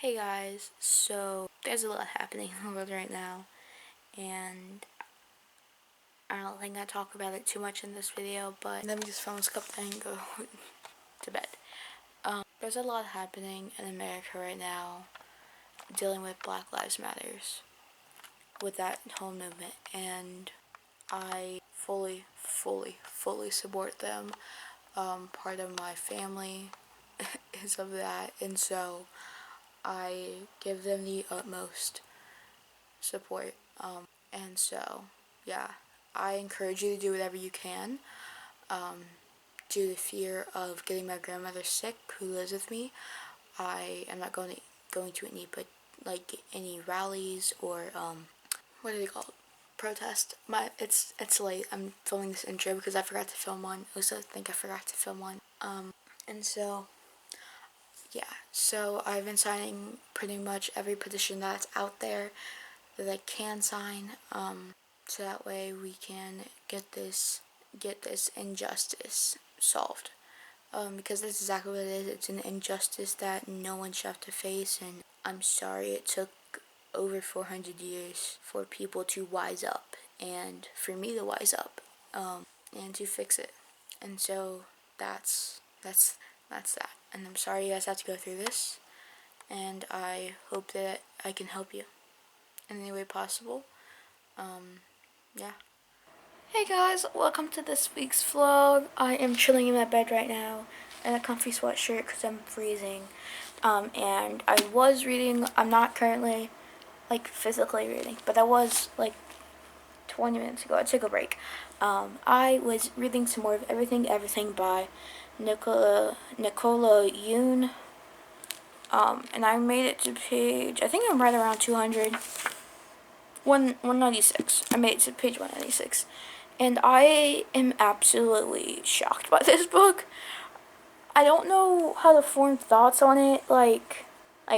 Hey guys, so there's a lot happening in the world right now, and I don't think I talk about it too much in this video, but let me just film this cup and go to bed. There's a lot happening in America right now, dealing with Black Lives Matters, with that whole movement, and I fully support them. Part of my family is of that, and so I give them the utmost support. And so, yeah, I encourage you to do whatever you can. Due to fear of getting my grandmother sick, who lives with me, I am not going to any rallies or what are they called? Protest. It's late. I'm filming this intro because I forgot to film one. I also think I forgot to film one. And so yeah, so I've been signing pretty much every petition that's out there that I can sign. So that way we can get this injustice solved. Because that's exactly what it is. It's an injustice that no one should have to face, and I'm sorry it took over 400 years for people to wise up, and for me to wise up, and to fix it. And so that's that. And I'm sorry you guys have to go through this, and I hope that I can help you in any way possible. Yeah. Hey guys, welcome to this week's vlog. I am chilling in my bed right now in a comfy sweatshirt because I'm freezing. And I was reading. I'm not currently physically reading, but I was 20 minutes ago. I took a break. I was reading some more of Everything by Nicola Yoon. And I made it to page, I think I'm right around 200. 196. I made it to page 196. And I am absolutely shocked by this book. I don't know how to form thoughts on it. Like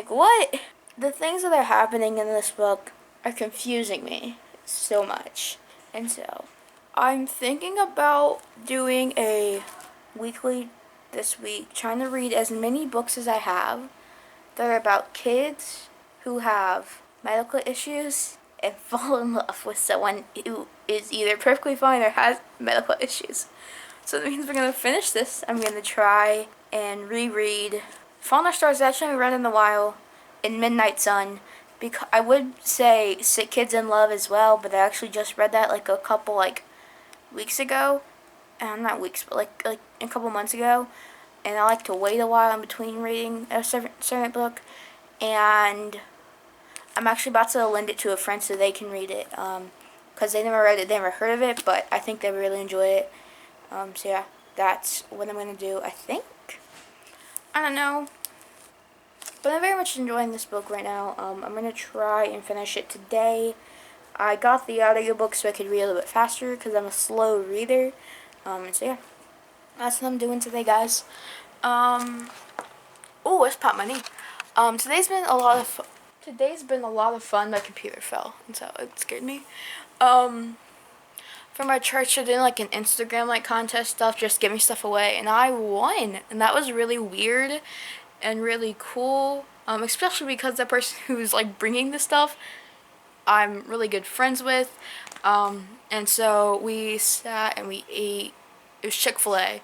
what? The things that are happening in this book are confusing me so much. And so, I'm thinking about doing a weekly this week, trying to read as many books as I have that are about kids who have medical issues and fall in love with someone who is either perfectly fine or has medical issues. So that means we're going to finish this. I'm going to try and reread Fault in Our Stars. Actually, I haven't read in a while, in Midnight Sun. Because I would say Sick Kids in Love as well, but I actually just read that a couple weeks ago. Not weeks, but a couple months ago. And I like to wait a while in between reading a certain book. And I'm actually about to lend it to a friend so they can read it. Because they never read it, they never heard of it, but I think they really enjoy it. So yeah, that's what I'm going to do, I think. I don't know. But I'm very much enjoying this book right now. I'm going to try and finish it today. I got the audiobook so I could read a little bit faster because I'm a slow reader. And so yeah, that's what I'm doing today, guys. Oh, it's popped my knee. Today's been a lot of fun. My computer fell, and so it scared me. For my church, they're doing an Instagram contest stuff, just giving stuff away, and I won, and that was really weird and really cool. Especially because the person who's bringing the stuff, I'm really good friends with. And so we sat and we ate. It was Chick-fil-A,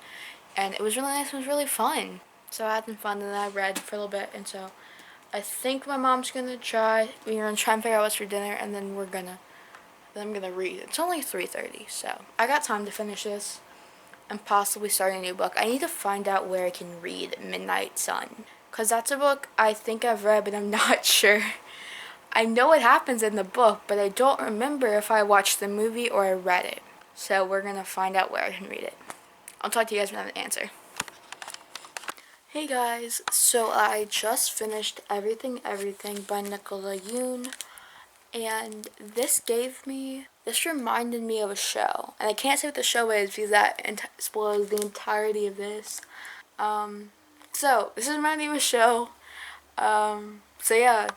and it was really nice. It was really fun. So I had some fun, and then I read for a little bit, and so I think my mom's gonna try. We're gonna try and figure out what's for dinner, and then I'm gonna read. It's only 3:30, so I got time to finish this and possibly start a new book. I need to find out where I can read Midnight Sun, because that's a book I think I've read, but I'm not sure. I know what happens in the book, but I don't remember if I watched the movie or I read it. So we're gonna find out where I can read it. I'll talk to you guys when I have an answer. Hey guys, so I just finished Everything by Nicola Yoon, and this reminded me of a show, and I can't say what the show is because that spoils the entirety of this. So this is reminding me of a show. So yeah,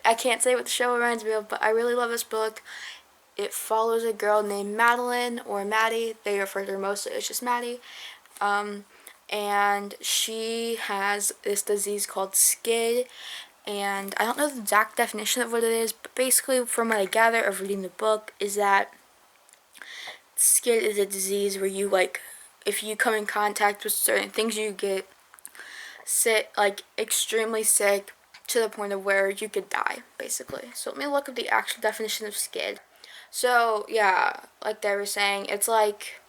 I can't say what the show reminds me of, but I really love this book. It follows a girl named Madeline, or Maddie. They refer to her mostly as just Maddie. And she has this disease called SCID, And I don't know the exact definition of what it is, but basically from what I gather of reading the book is that SCID is a disease where you, like, if you come in contact with certain things, you get sick, like extremely sick, to the point of where you could die, basically. So let me look up the actual definition of SCID. So yeah, like they were saying, it's like,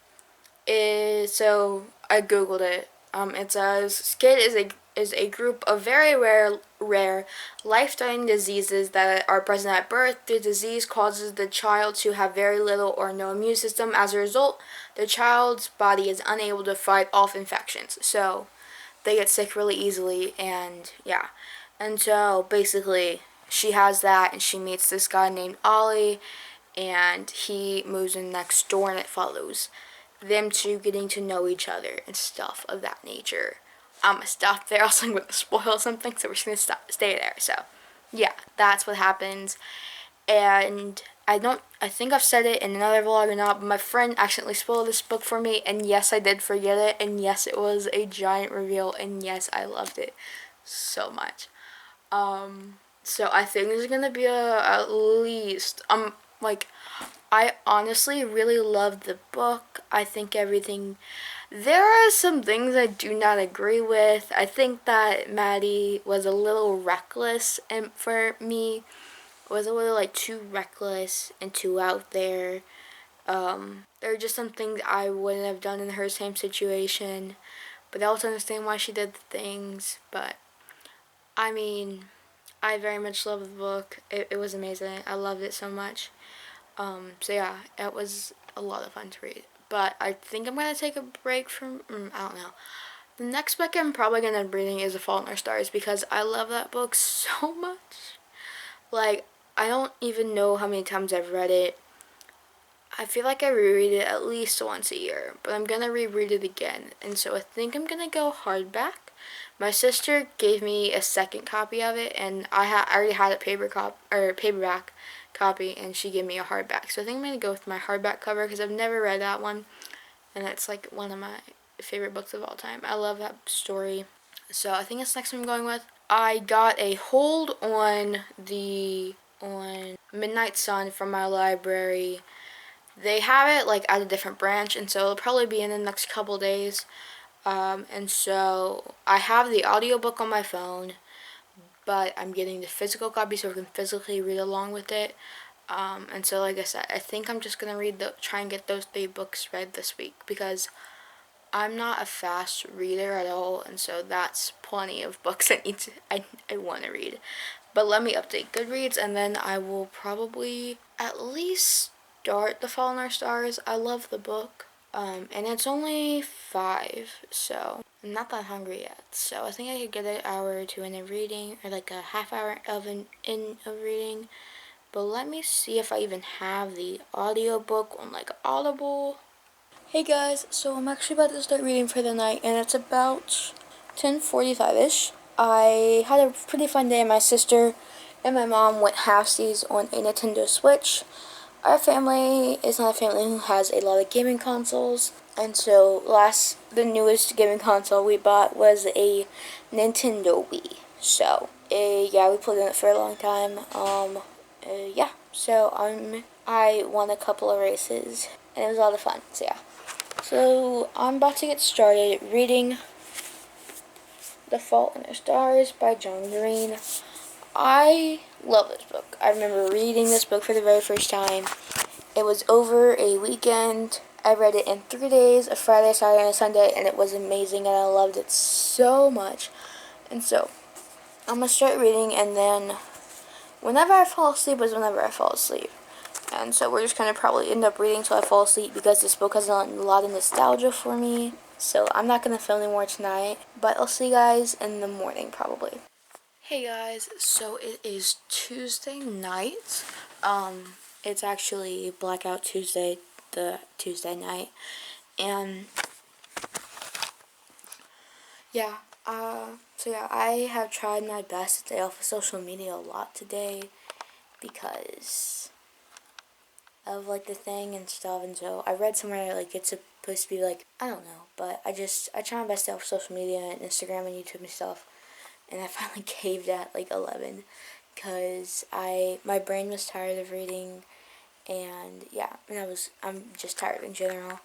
so I googled it. It says SCID is a group of very rare life-threatening diseases that are present at birth. The disease causes the child to have very little or no immune system. As a result, the child's body is unable to fight off infections. So they get sick really easily, and yeah. And so basically, she has that, and she meets this guy named Ollie, and he moves in next door, and it follows them two getting to know each other and stuff of that nature. I'm gonna stop there. Also, I'm gonna spoil something, so we're just gonna stay there. So, yeah, that's what happens. And I think I've said it in another vlog or not, but my friend accidentally spoiled this book for me, and yes, I did forget it, and yes, it was a giant reveal, and yes, I loved it so much. So I think there's gonna be at least, like, I honestly really loved the book. I think everything, there are some things I do not agree with. I think that Maddie was a little reckless, and for me, was a little like too reckless and too out there. There are just some things I wouldn't have done in her same situation, but I also understand why she did the things. But I mean, I very much love the book. It was amazing. I loved it so much. So yeah, it was a lot of fun to read. But I think I'm gonna take a break from. I don't know. The next book I'm probably gonna end up reading is *The Fault in Our Stars* because I love that book so much. Like, I don't even know how many times I've read it. I feel like I reread it at least once a year, but I'm gonna reread it again, and so I think I'm gonna go hardback. My sister gave me a second copy of it, and I already had a paperback copy, and she gave me a hardback. So I think I'm gonna go with my hardback cover because I've never read that one, and it's like one of my favorite books of all time. I love that story. So I think that's next one I'm going with. I got a hold on Midnight Sun from my library. They have it like at a different branch, and so it'll probably be in the next couple days. And so I have the audiobook on my phone, but I'm getting the physical copy so I can physically read along with it. And so like I said, I think I'm just gonna try and get those 3 books read this week because I'm not a fast reader at all, and so that's plenty of books I want to read. But let me update Goodreads, and then I will probably at least start *The Fault in Our Stars*. I love the book, and it's only 5, so I'm not that hungry yet. So I think I could get an hour or 2 in of reading, or like a half hour of reading. But let me see if I even have the audiobook on like Audible. Hey guys, so I'm actually about to start reading for the night, and it's about 10:45ish. I had a pretty fun day. My sister and my mom went halfsies on a Nintendo Switch. Our family is not a family who has a lot of gaming consoles, and so the newest gaming console we bought was a Nintendo Wii. So, yeah, we played on it for a long time. Yeah, so I won a couple of races, and it was a lot of fun, so yeah. So, I'm about to get started reading *The Fault in Our Stars* by John Green. I love this book. I remember reading this book for the very first time. It was over a weekend. I read it in 3 days, a Friday, Saturday, and a Sunday, and it was amazing, and I loved it so much. And so, I'm going to start reading, and then whenever I fall asleep is whenever I fall asleep. And so we're just going to probably end up reading till I fall asleep because this book has a lot of nostalgia for me. So I'm not going to film anymore tonight, but I'll see you guys in the morning probably. Hey guys, so it is Tuesday night. It's actually Blackout Tuesday, the Tuesday night. And yeah, so yeah, I have tried my best to stay off of social media a lot today because of like the thing and stuff, and so I read somewhere like it's supposed to be like, I don't know, but I try my best to stay off social media and Instagram and YouTube and stuff, and I finally caved at like 11 because my brain was tired of reading, and yeah, and I'm just tired in general.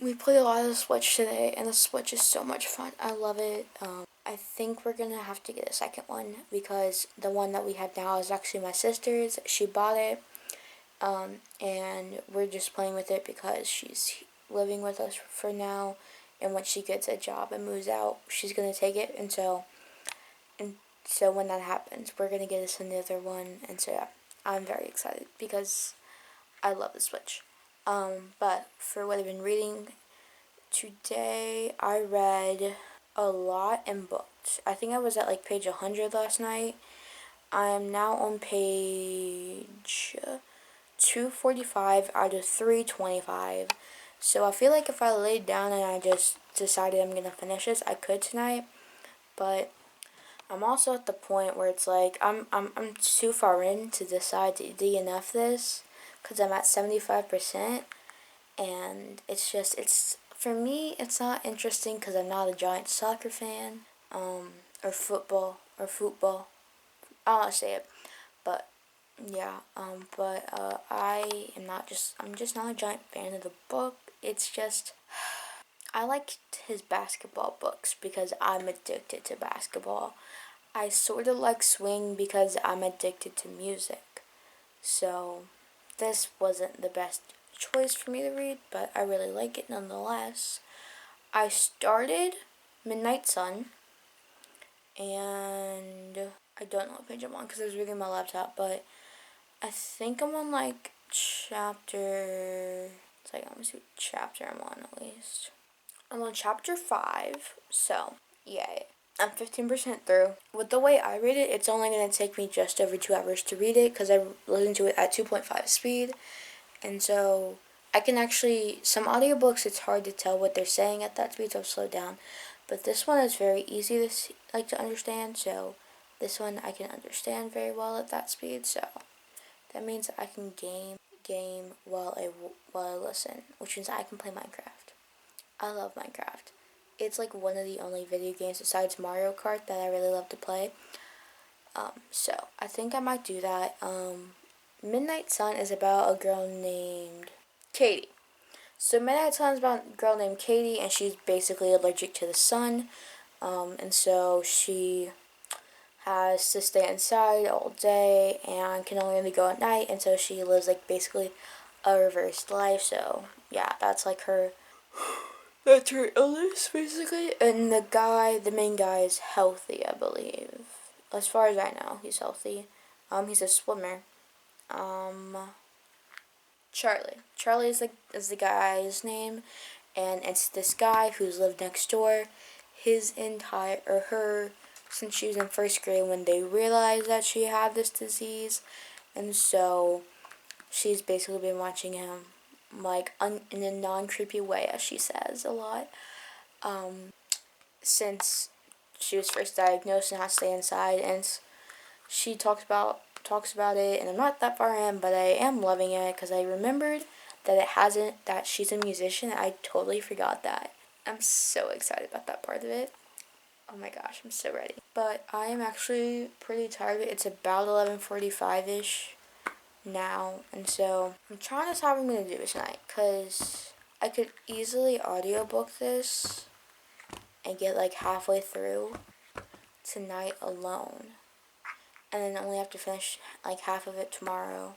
We played a lot of the Switch today, and the Switch is so much fun. I love it. I think we're gonna have to get a second one because the one that we have now is actually my sister's. She bought it, and we're just playing with it because she's living with us for now, and when she gets a job and moves out, she's gonna take it, and so when that happens, we're gonna get us another one, and so yeah, I'm very excited because I love the Switch. But for what I've been reading today, I read a lot in books. I think I was at like page 100 last night. I'm now on page 245 out of 325. So I feel like if I laid down and I just decided I'm gonna finish this, I could tonight. But I'm also at the point where it's like I'm too far in to decide to DNF this because I'm at 75%, and it's for me it's not interesting because I'm not a giant soccer fan, or football. I'll not say it, but yeah, I'm just not a giant fan of the book. It's just I liked his basketball books because I'm addicted to basketball. I sort of like swing because I'm addicted to music. So this wasn't the best choice for me to read, but I really like it nonetheless. I started Midnight Sun, and I don't know what page I'm on because I was reading my laptop, but I think I'm on like chapter. It's like, let me see what chapter I'm on at least. I'm on chapter 5, so yay. I'm 15% through. With the way I read it, it's only going to take me just over 2 hours to read it because I listen to it at 2.5 speed. And so I can actually, some audiobooks, it's hard to tell what they're saying at that speed, so I've slowed down. But this one is very easy to to understand, so this one I can understand very well at that speed, so that means I can game while I listen, which means I can play Minecraft. I love Minecraft. It's like one of the only video games besides Mario Kart that I really love to play. So I think I might do that. Midnight Sun is about a girl named Katie. So Midnight Sun is about a girl named Katie, and she's basically allergic to the sun. And so she has to stay inside all day and can only go at night, and so she lives like basically a reversed life. So yeah, that's like that's her illness basically. And the main guy is healthy, I believe. As far as I know, he's healthy. He's a swimmer. Charlie. Charlie is the guy's name, and it's this guy who's lived next door. Her, since she was in first grade when they realized that she had this disease, and so she's basically been watching him, like in a non-creepy way, as she says a lot, since she was first diagnosed and has to stay inside, and she talks about it, and I'm not that far in, but I am loving it because I remembered that she's a musician. I totally forgot that. I'm so excited about that part of it. Oh my gosh, I'm so ready. But I am actually pretty tired of it. It's about 11:45ish now, and so I'm trying to decide what I'm gonna do tonight because I could easily audiobook this and get like halfway through tonight alone, and then I only have to finish like half of it tomorrow,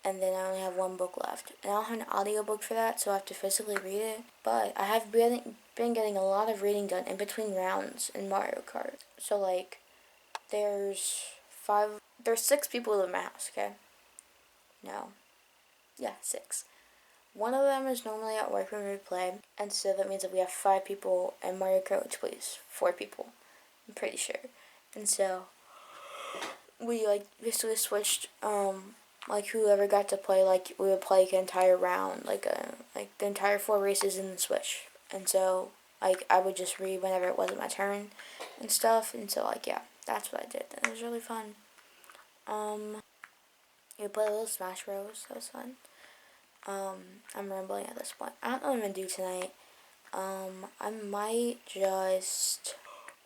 and then I only have one book left. And I don't have an audiobook for that, so I have to physically read it. But I have been getting a lot of reading done in between rounds in Mario Kart. So like, there's 6 people who live in my house, okay? No. Yeah, 6. One of them is normally at work when we play, and so that means that we have 5 people in Mario Kart, which plays 4 people. I'm pretty sure. And so we like basically switched like whoever got to play, like we would play like an entire round, like the entire 4 races in the Switch. And so like I would just read whenever it wasn't my turn and stuff, and so like yeah, that's what I did. And it was really fun. We played a little Smash Bros. That was fun. I'm rambling at this point. I don't know what I'm gonna do tonight. I might just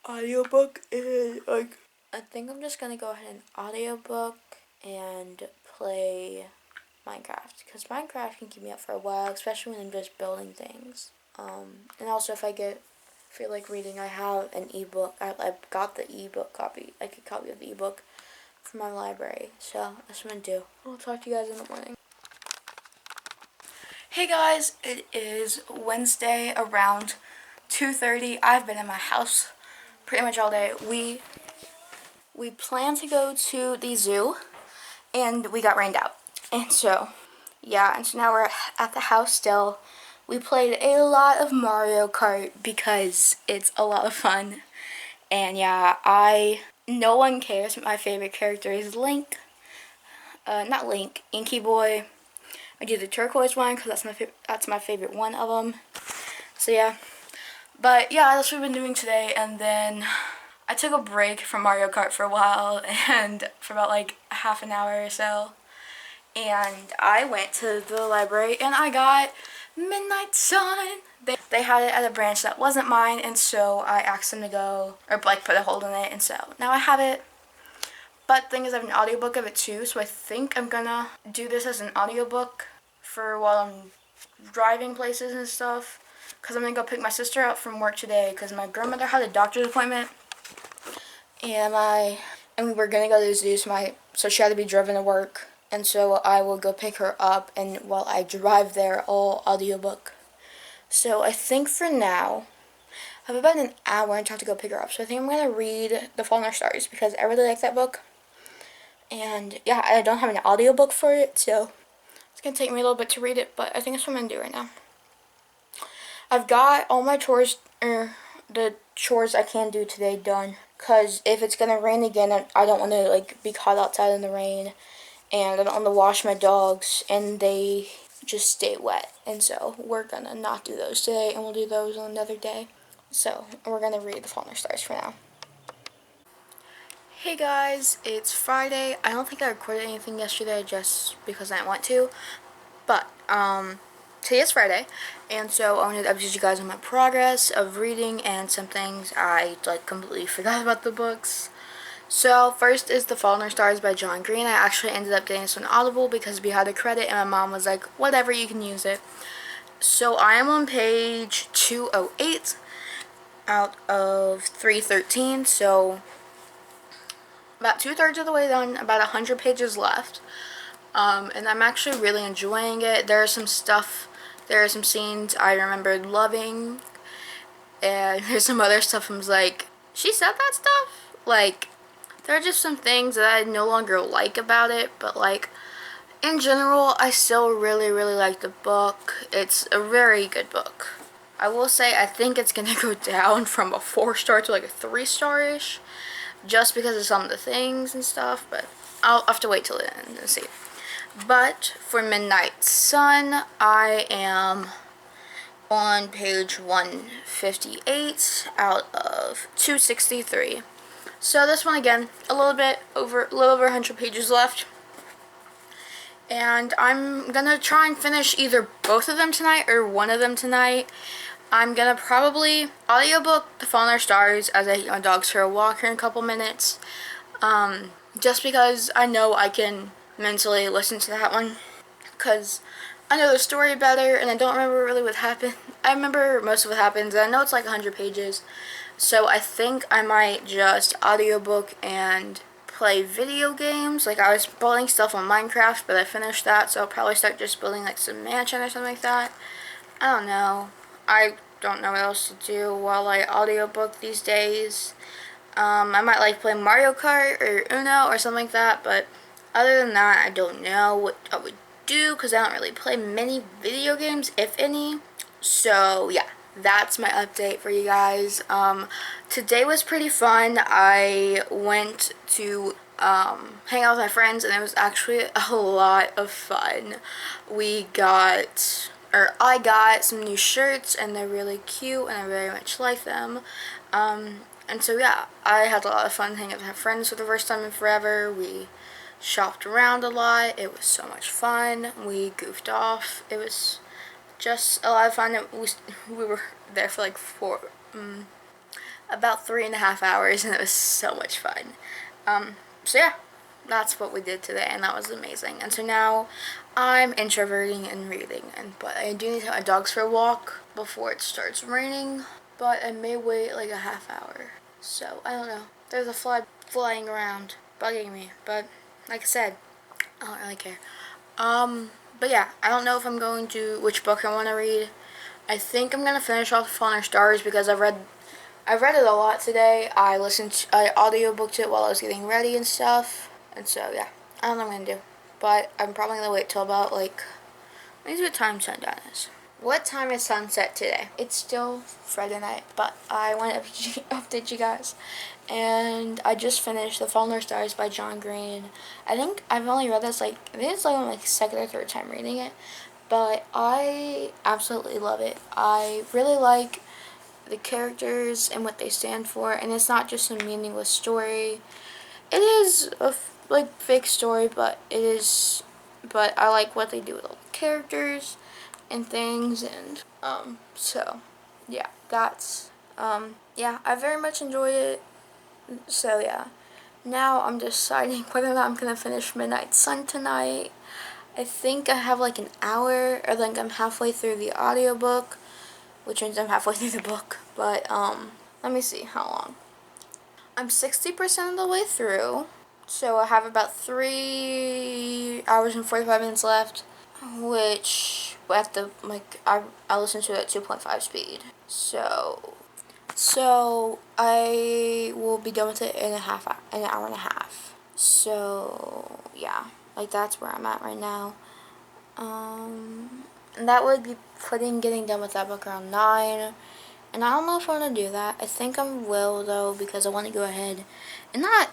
audiobook is like, I think I'm just gonna go ahead and audiobook and play Minecraft, because Minecraft can keep me up for a while, especially when I'm just building things. And also if I feel like reading, I have an ebook. I got the ebook copy, like a copy of the ebook from my library. So that's what I'm gonna do. I'll talk to you guys in the morning. Hey guys, it is Wednesday around 2:30. I've been in my house pretty much all day. We plan to go to the zoo, and we got rained out. And so, yeah, and so now we're at the house still. We played a lot of Mario Kart because it's a lot of fun. And yeah, no one cares. My favorite character is Link. Not Link, Inky Boy. I do the turquoise one because that's my favorite one of them. So yeah. But yeah, that's what we've been doing today. And then I took a break from Mario Kart for a while, and for about like half an hour or so. And I went to the library and I got Midnight Sun. They had it at a branch that wasn't mine, and so I asked them to go, or like put a hold on it, and so now I have it. But the thing is, I have an audiobook of it too, so I think I'm gonna do this as an audiobook for while I'm driving places and stuff. Because I'm gonna go pick my sister up from work today, because my grandmother had a doctor's appointment. And we were gonna go to the zoo, so she had to be driven to work. And so I will go pick her up, and while I drive there, I'll audiobook. So I think for now, I have about an hour until I have to go pick her up. So I think I'm going to read The Fault in Our Stars, because I really like that book. And yeah, I don't have an audiobook for it, so it's going to take me a little bit to read it, but I think that's what I'm going to do right now. I've got all my chores, the chores I can do today done, because if it's going to rain again, I don't want to like be caught outside in the rain. And I don't want to wash my dogs, and they just stay wet. And so we're going to not do those today, and we'll do those on another day. So we're going to read The Fault in Our Stars for now. Hey guys, it's Friday. I don't think I recorded anything yesterday just because I didn't want to. But today is Friday, and so I wanted to update you guys on my progress of reading and some things I like completely forgot about the books. So, first is The Fault in Our Stars by John Green. I actually ended up getting this on Audible because we had a credit and my mom was like, whatever, you can use it. So, I am on page 208 out of 313. So, about 2/3 of the way done, about 100 pages left. And I'm actually really enjoying it. There are some scenes I remembered loving. And there's some other stuff I was like, she said that stuff? Like, there are just some things that I no longer like about it, but like, in general, I still really, really like the book. It's a very good book. I will say, I think it's gonna go down from a 4-star to like a 3-star-ish, just because of some of the things and stuff, but I'll have to wait till the end and see. But for Midnight Sun, I am on page 158 out of 263. So this one again, a little over 100 pages left. And I'm gonna try and finish either both of them tonight or one of them tonight. I'm gonna probably audiobook The Fault in Our Stars as I take my dogs for a walk here in a couple minutes. Just because I know I can mentally listen to that one. Because I know the story better, and I don't remember really what happened. I remember most of what happens, and I know it's like 100 pages. So I think I might just audiobook and play video games. Like, I was building stuff on Minecraft, but I finished that, so I'll probably start just building like some mansion or something like that. I don't know. I don't know what else to do while I audiobook these days. I might like play Mario Kart or Uno or something like that, but other than that, I don't know what I would do because I don't really play many video games, if any. So yeah, that's my update for you guys. Today was pretty fun. I went to hang out with my friends, and it was actually a lot of fun. I got some new shirts, and they're really cute, and I very much like them. And so yeah, I had a lot of fun hanging out with my friends for the first time in forever. We shopped around a lot. It was so much fun. We goofed off. It was just a lot of fun. We were there for like about 3.5 hours, and it was so much fun. So yeah, that's what we did today, and that was amazing. And so now I'm introverting and reading, but I do need to take my dogs for a walk before it starts raining, but I may wait like a half hour. So I don't know. There's a fly flying around, bugging me, but like I said, I don't really care. But yeah, I don't know if I'm going to, which book I want to read. I think I'm going to finish off Fallen Our Stars because I read it a lot today. I audiobooked it while I was getting ready and stuff. And so, yeah, I don't know what I'm going to do. But I'm probably going to wait till about, like, let me see what time sundown is. What time is sunset today? It's still Friday night, but I want to update you guys. And I just finished The Fallen Our Stars by John Green. I think I've only read this, I think it's like my second or third time reading it. But I absolutely love it. I really like the characters and what they stand for, and it's not just a meaningless story. It is a fake story, but I like what they do with all the characters and things, and so yeah, yeah, I very much enjoyed it. So yeah, now I'm deciding whether or not I'm gonna finish Midnight Sun tonight. I think I have like an hour, or like I'm halfway through the audiobook, which means I'm halfway through the book, but let me see how long. I'm 60% of the way through, so I have about 3 hours and 45 minutes left, which I have to, like, I listen to it at 2.5 speed, so I will be done with it in an hour and a half, so yeah, like, that's where I'm at right now. And that would be getting done with that book around 9. And I don't know if I want to do that. I think I will, though, because I want to go ahead and not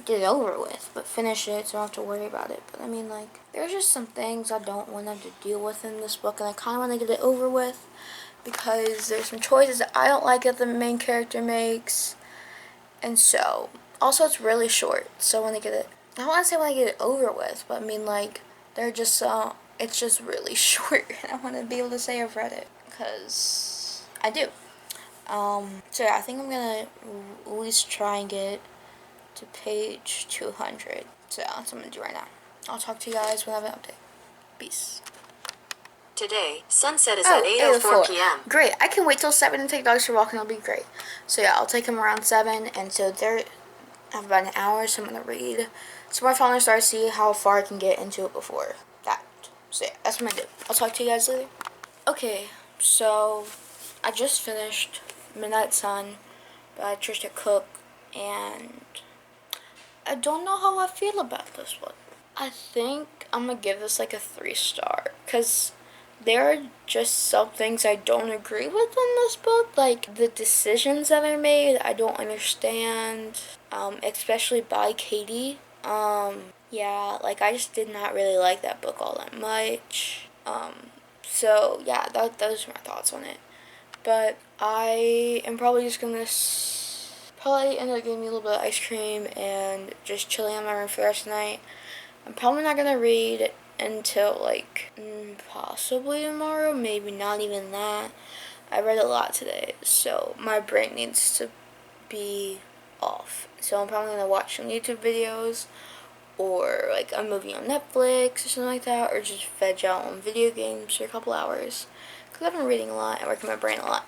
get it over with, but finish it so I don't have to worry about it. But I mean, like, there's just some things I don't want them to deal with in this book, and I kind of want to get it over with because there's some choices that I don't like that the main character makes. And so, also, it's really short, so I want to get it, I don't want to say I want to get it over with, but I mean, like, they're just, it's just really short, and I want to be able to say I've read it, because I do. So yeah, I think I'm gonna at least try and get to page 200. So that's what I'm gonna do right now. I'll talk to you guys when I have an update. Peace. Today, sunset is at 8:04 p.m. Great. I can wait till 7 and take dogs for a walk, and it'll be great. So yeah, I'll take them around 7, and so I have about an hour, so I'm gonna read some more Fallen Stars, see how far I can get into it before that. So yeah, that's what I'm gonna do. I'll talk to you guys later. Okay, so I just finished Midnight Sun by Trisha Cook, and I don't know how I feel about this one. I think I'm gonna give this like a 3-star, because there are just some things I don't agree with in this book, like the decisions that are made I don't understand, especially by Katie. Yeah, like, I just did not really like that book all that much. So yeah, those are my thoughts on it. But I am probably just gonna probably end up getting me a little bit of ice cream and just chilling in my room for the rest of the night. I'm probably not gonna read until like possibly tomorrow, maybe not even that. I read a lot today, so my brain needs to be off. So I'm probably gonna watch some YouTube videos, or like a movie on Netflix or something like that, or just veg out on video games for a couple hours. Because I've been reading a lot and working my brain a lot.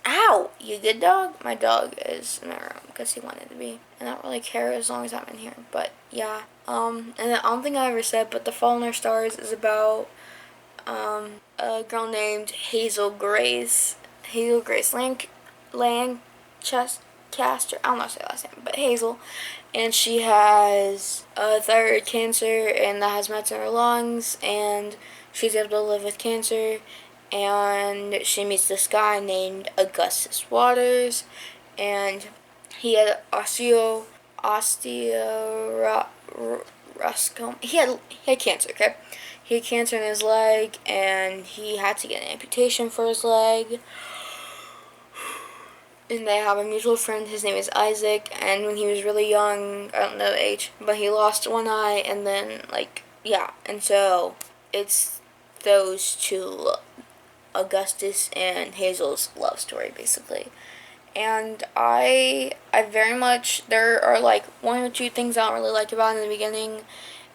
Ow! You good, dog? My dog is in my room because he wanted to be. And I don't really care as long as I'm in here. But yeah. And I don't think I ever said, but The Fallen Our Stars is about a girl named Hazel Grace Lancaster. I don't know how to say her last name, but Hazel. And she has thyroid cancer, and that has mets in her lungs, and she's able to live with cancer. And she meets this guy named Augustus Waters, and he had osteoroscoma. He had cancer, okay? He had cancer in his leg, and he had to get an amputation for his leg. And they have a mutual friend, his name is Isaac, and when he was really young, I don't know the age, but he lost one eye, and then, like, yeah, and so it's those two, Augustus and Hazel's love story, basically. And I very much, there are like one or two things I don't really like about it in the beginning,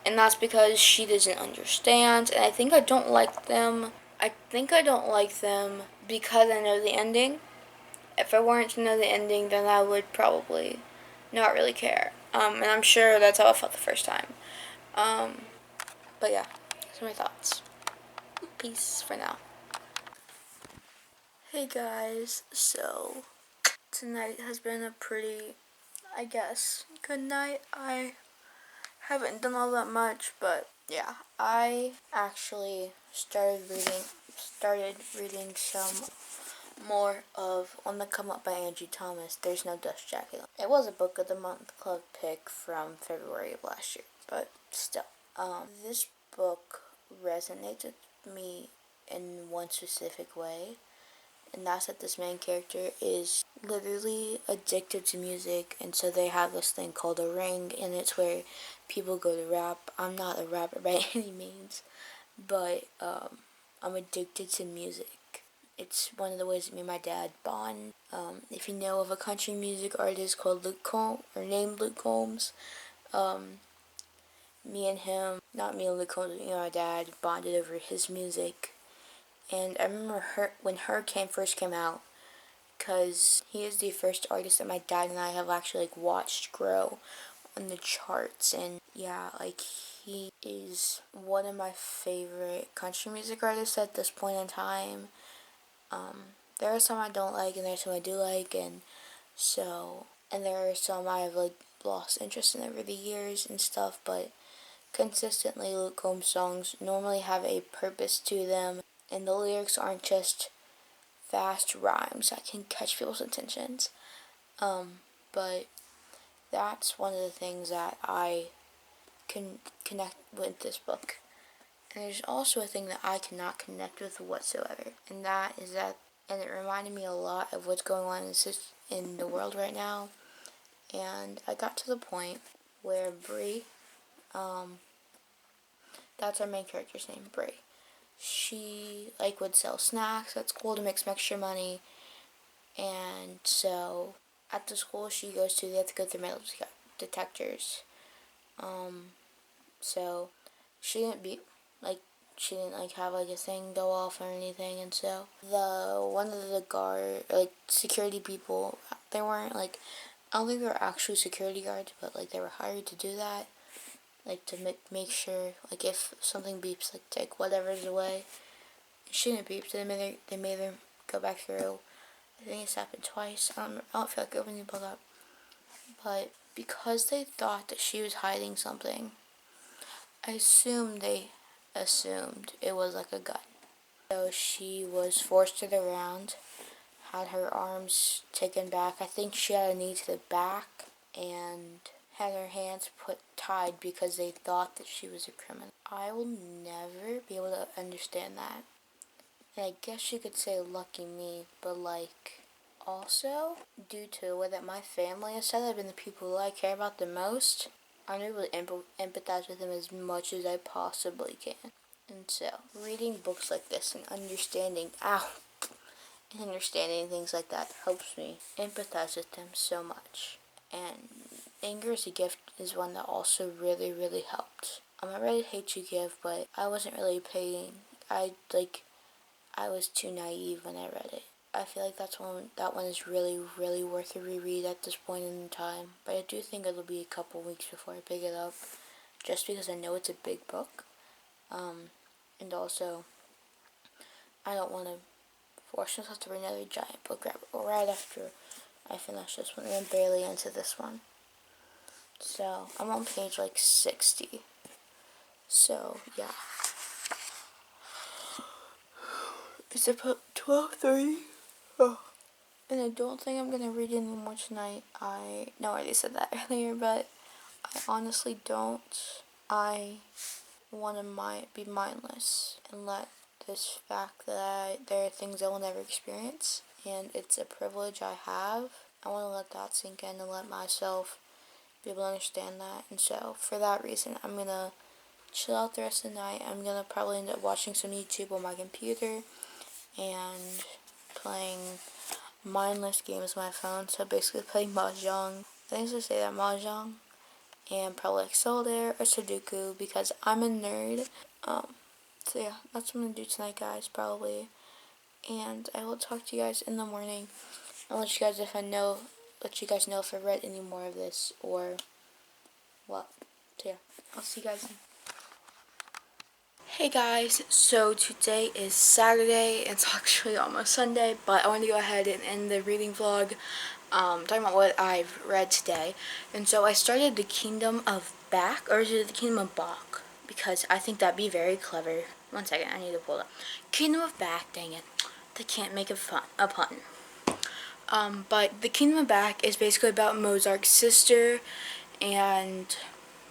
and that's because she doesn't understand, and I think I don't like them. I think I don't like them because I know the ending. If I weren't to know the ending, then I would probably not really care. And I'm sure that's how I felt the first time. But yeah, those are my thoughts. Peace for now. Hey guys, so tonight has been a pretty, I guess, good night. I haven't done all that much, but yeah, I actually started reading some more of On the Come Up by Angie Thomas. There's No Dust Jacket. It was a book of the month club pick from February of last year, but still, this book resonates with me in one specific way, and that's that this main character is literally addicted to music, and so they have this thing called a ring, and it's where people go to rap. I'm not a rapper by any means, but I'm addicted to music. It's one of the ways that me and my dad bond. If you know of a country music artist called Luke Combs, or named Luke Combs, me and him, not me and Luke Combs, me and my dad bonded over his music. And I remember when Hurricane first came out, because he is the first artist that my dad and I have actually like watched grow on the charts. And yeah, like he is one of my favorite country music artists at this point in time. There are some I don't like, and there are some I do like, and there are some I have like lost interest in over the years and stuff. But consistently, Luke Combs songs normally have a purpose to them, and the lyrics aren't just fast rhymes that can catch people's attentions. But that's one of the things that I can connect with this book. And there's also a thing that I cannot connect with whatsoever, and that is that, and it reminded me a lot of what's going on in the world right now. And I got to the point where Bree, that's our main character's name, Bree. She like would sell snacks at school to make some extra money, and so at the school she goes to, they have to go through metal detectors. So she didn't be like she didn't like have like a thing go off or anything, and so one of the guard, like security people, they weren't like, I don't think they were actually security guards, but like they were hired to do that, like to make sure like if something beeps, like take whatever's away. It shouldn't beep, so they made them go back through. I think it's happened twice. I don't feel like opening the book up, but because they thought that she was hiding something, I assume they assumed it was like a gun. So she was forced to the ground, had her arms taken back. I think she had a knee to the back, and had her hands tied because they thought that she was a criminal. I will never be able to understand that. And I guess you could say lucky me, but like, also, due to the way that my family is set up and the people who I care about the most, I'm able to empathize with them as much as I possibly can. And so, reading books like this and understanding things like that helps me empathize with them so much. And Anger is a Gift is one that also really, really helped. I read Hate You Give, but I wasn't really paying. I was too naive when I read it. I feel like that one is really, really worth a reread at this point in time. But I do think it'll be a couple weeks before I pick it up, just because I know it's a big book. And also, I don't want to force myself to read another giant book right after I finish this one, and I'm barely into this one. So, I'm on page like 60. So, yeah. It's about 12:30. Oh. And I don't think I'm gonna read anymore tonight. I already said that earlier, but I honestly don't. I want to be mindless and let this fact that there are things I will never experience, and it's a privilege I have. I want to let that sink in and let myself be able to understand that. And so, for that reason, I'm gonna chill out the rest of the night. I'm gonna probably end up watching some YouTube on my computer and playing mindless games on my phone. So basically playing Mahjong. I think I should say that Mahjong. And probably like Solitaire or Sudoku because I'm a nerd. So yeah, that's what I'm going to do tonight, guys, probably. And I will talk to you guys in the morning. I'll let you guys let you guys know if I read any more of this or what. So yeah, I'll see you guys then. Hey guys, so today is Saturday. It's actually almost Sunday, but I want to go ahead and end the reading vlog talking about what I've read today. And so I started The Kingdom of Back, or is it The Kingdom of Bach? Because I think that'd be very clever. One second, I need to pull it up. Kingdom of Back, dang it. They can't make a pun. But The Kingdom of Back is basically about Mozart's sister, and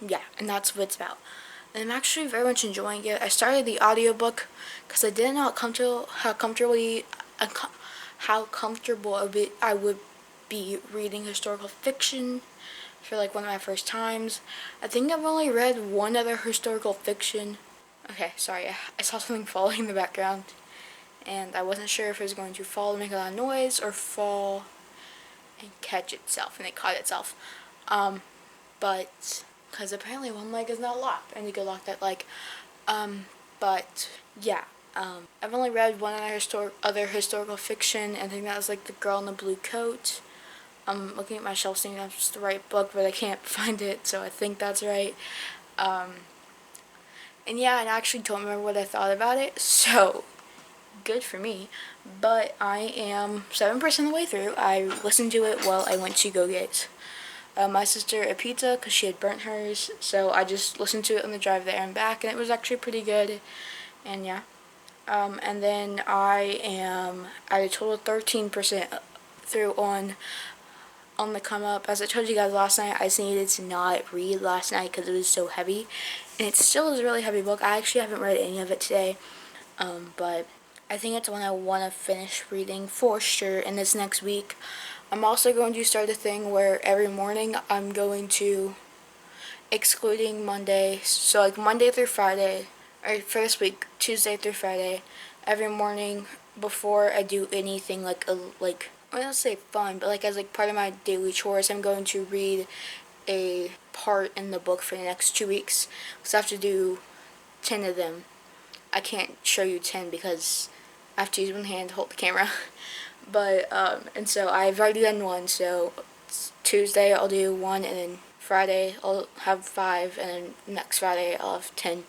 yeah, and that's what it's about. And I'm actually very much enjoying it. I started the audiobook because I didn't know how comfortable I would be reading historical fiction for like one of my first times. I think I've only read one other historical fiction. Okay, sorry, I saw something falling in the background, and I wasn't sure if it was going to fall and make a lot of noise or fall and catch itself, and it caught itself. But because apparently one leg is not locked, I need to go lock that leg. But yeah, I've only read one other historical fiction, and I think that was like The Girl in the Blue Coat. I'm looking at my shelf seeing if that's the right book, but I can't find it, so I think that's right. And yeah, and I actually don't remember what I thought about it, so good for me. But I am 7% of the way through. I listened to it while I went to go get my sister a pizza because she had burnt hers, so I just listened to it on the drive there and back, and it was actually pretty good. And yeah, and then I am at a total of 13% through on the come up. As I told you guys last night, I just needed to not read last night because it was so heavy, and it still is a really heavy book. I actually haven't read any of it today, but I think it's one I want to finish reading for sure in this next week. I'm also going to start a thing where every morning I'm going to, excluding Monday, so like Monday through Friday, or for this week, Tuesday through Friday, every morning before I do anything I don't say fun, but like as like part of my daily chores, I'm going to read a part in the book for the next 2 weeks, because I have to do 10 of them. I can't show you 10 because I have to use one hand to hold the camera. But, and so I've already done one, so Tuesday I'll do one, and then Friday I'll have 5, and then next Friday I'll have 10.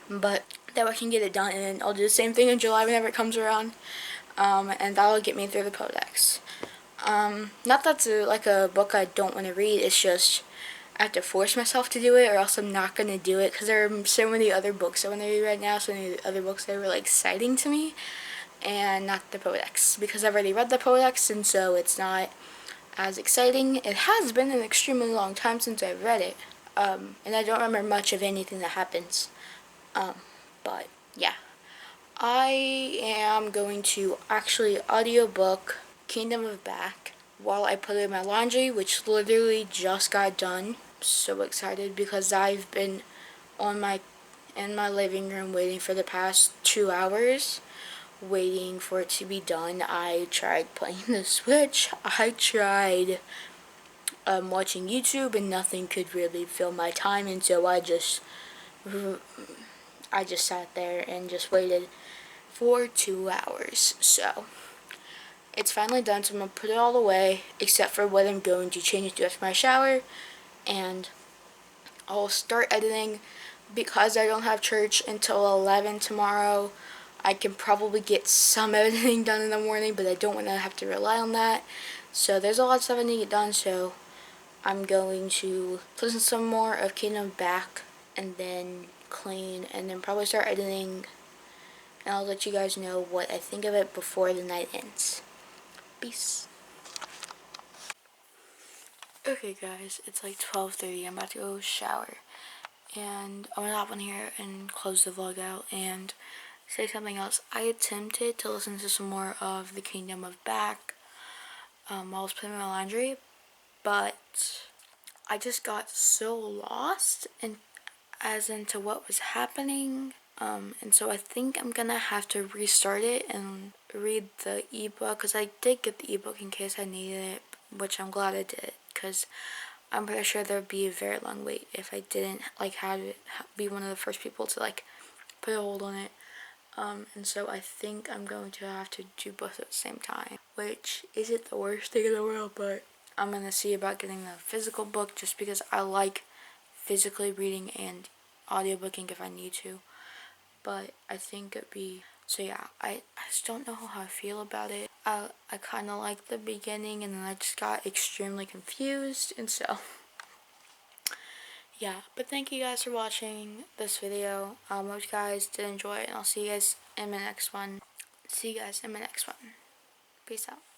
But that way I can get it done, and then I'll do the same thing in July whenever it comes around. And that'll get me through the Codex. Not that's like a book I don't want to read, it's just I have to force myself to do it, or else I'm not going to do it, because there are so many other books I want to read right now, so many other books that are really exciting to me, and not the Codex, because I've already read the Codex, and so it's not as exciting. It has been an extremely long time since I've read it, and I don't remember much of anything that happens, but yeah. I am going to actually audiobook Kingdom of Back while I put in my laundry, which literally just got done. So excited because I've been in my living room waiting for the past 2 hours, waiting for it to be done. I tried playing the Switch. I tried watching YouTube, and nothing could really fill my time, and so I just sat there and just waited for 2 hours. So it's finally done, so I'm going to put it all away, except for what I'm going to change to after my shower, and I'll start editing. Because I don't have church until 11 tomorrow, I can probably get some editing done in the morning, but I don't want to have to rely on that. So there's a lot of stuff I need to get done, so I'm going to listen to some more of Kingdom Back, and then clean, and then probably start editing, and I'll let you guys know what I think of it before the night ends. Peace. Okay guys, it's like 12:30. I'm about to go shower, and I'm gonna hop on here and close the vlog out and say something else. I attempted to listen to some more of The Kingdom of Back while I was putting my laundry, but I just got so lost as into what was happening And so I think I'm gonna have to restart it and read the ebook, because I did get the ebook in case I needed it, which I'm glad I did, because I'm pretty sure there'd be a very long wait if I didn't like have it be one of the first people to like put a hold on it. And so I think I'm going to have to do both at the same time, which isn't the worst thing in the world, but I'm gonna see about getting the physical book just because I like physically reading and audiobooking if I need to. But I think it'd be, so yeah, I just don't know how I feel about it. I kind of like the beginning, and then I just got extremely confused, and so yeah. But thank you guys for watching this video. Hope you guys did enjoy it, and I'll see you guys in my next one. See you guys in my next one. Peace out.